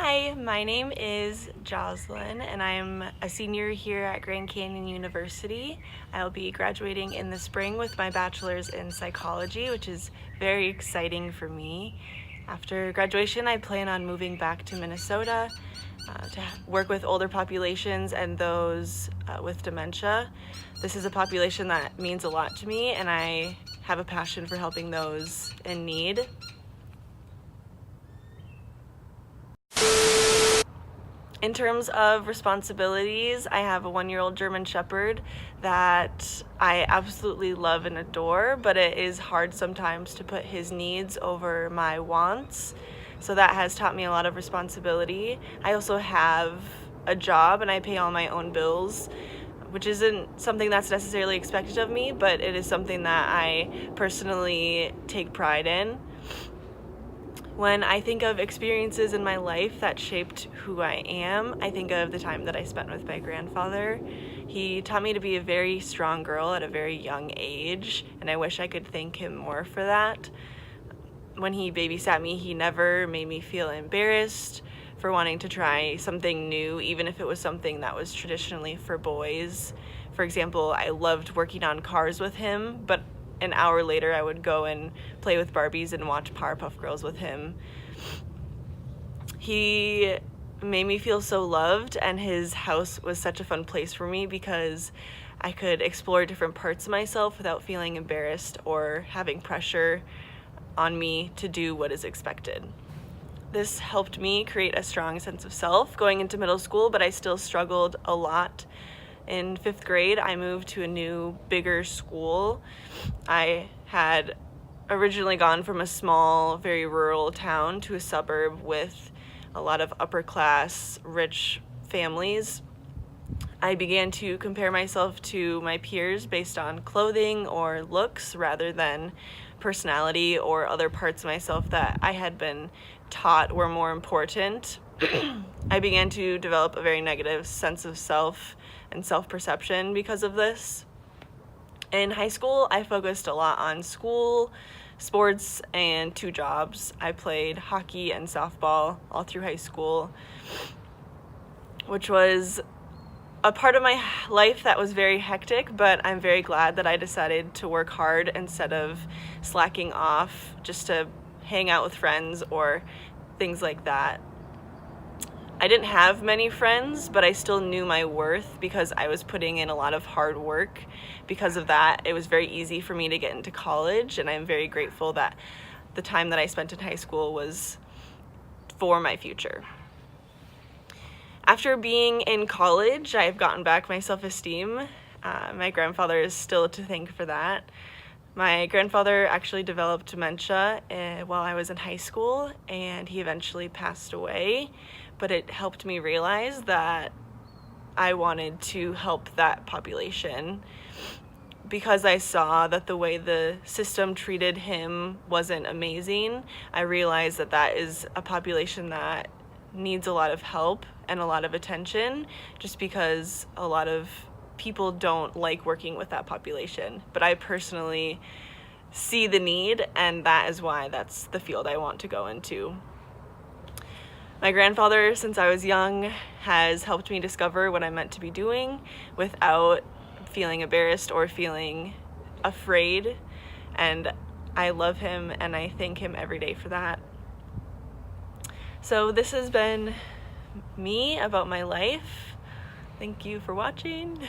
Hi, my name is Joselyn and I'm a senior here at Grand Canyon University. I'll be graduating in the spring with my bachelor's in psychology, which is very exciting for me. After graduation, I plan on moving back to Minnesota to work with older populations and those with dementia. This is a population that means a lot to me, and I have a passion for helping those in need. In terms of responsibilities, I have a 1-year-old German Shepherd that I absolutely love and adore, but it is hard sometimes to put his needs over my wants. So that has taught me a lot of responsibility. I also have a job and I pay all my own bills, which isn't something that's necessarily expected of me, but it is something that I personally take pride in. When I think of experiences in my life that shaped who I am, I think of the time that I spent with my grandfather. He taught me to be a very strong girl at a very young age, and I wish I could thank him more for that. When he babysat me, he never made me feel embarrassed for wanting to try something new, even if it was something that was traditionally for boys. For example, I loved working on cars with him, but an hour later I would go and play with Barbies and watch Powerpuff Girls with him. He made me feel so loved, and his house was such a fun place for me because I could explore different parts of myself without feeling embarrassed or having pressure on me to do what is expected. This helped me create a strong sense of self going into middle school, but I still struggled a lot. In 5th grade, I moved to a new, bigger school. I had originally gone from a small, very rural town to a suburb with a lot of upper-class, rich families. I began to compare myself to my peers based on clothing or looks rather than personality or other parts of myself that I had been taught were more important. I began to develop a very negative sense of self and self-perception because of this. In high school, I focused a lot on school, sports, and 2 jobs. I played hockey and softball all through high school, which was a part of my life that was very hectic, but I'm very glad that I decided to work hard instead of slacking off just to hang out with friends or things like that. I didn't have many friends, but I still knew my worth because I was putting in a lot of hard work. Because of that, it was very easy for me to get into college, and I'm very grateful that the time that I spent in high school was for my future. After being in college, I've gotten back my self-esteem. My grandfather is still to thank for that. My grandfather actually developed dementia while I was in high school, and he eventually passed away, but it helped me realize that I wanted to help that population because I saw that the way the system treated him wasn't amazing. I realized that that is a population that needs a lot of help and a lot of attention just because a lot of people don't like working with that population. But I personally see the need, and that is why that's the field I want to go into. My grandfather, since I was young, has helped me discover what I'm meant to be doing without feeling embarrassed or feeling afraid, and I love him and I thank him every day for that. So this has been me about my life. Thank you for watching.